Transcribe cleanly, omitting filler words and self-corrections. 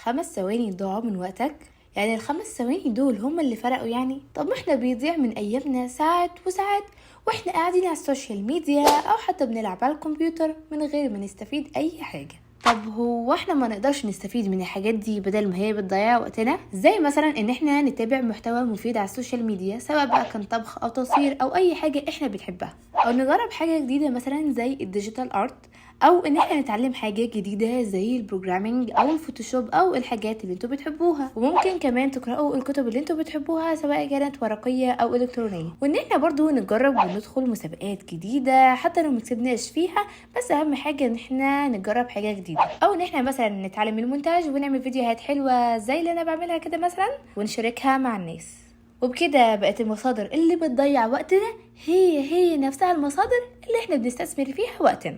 5 ثواني ضاعوا من وقتك؟ يعني ال5 ثواني دول هما اللي فرقوا يعني؟ طب ما احنا بيضيع من ايامنا ساعات وساعات واحنا قاعدين على السوشيال ميديا او حتى بنلعب على الكمبيوتر من غير ما نستفيد اي حاجة. طب هو احنا ما نقدرش نستفيد من الحاجات دي بدل ما هي بتضيع وقتنا؟ زي مثلا ان احنا نتابع محتوى مفيد على السوشيال ميديا، سواء بقى كان طبخ او تصوير او اي حاجة احنا بنحبها، او نجرب حاجة جديدة مثلا زي الديجيتال ارت، او ان احنا نتعلم حاجة جديدة زي البروجرامينج او الفوتوشوب او الحاجات اللي انتوا بتحبوها. وممكن كمان تقرأوا الكتب اللي انتوا بتحبوها سواء كانت ورقية او الكترونية. وان احنا برضو نجرب وندخل مسابقات جديدة حتى لو مكسبناش فيها، بس اهم حاجة ان احنا نجرب حاجة جديدة، او ان احنا مثلا نتعلم المونتاج ونعمل فيديوهات حلوة زي اللي انا بعملها كده مثلا ونشاركها مع الناس. وبكده بقت المصادر اللي بتضيع وقتنا هي نفسها المصادر اللي احنا بنستثمر فيها وقتنا.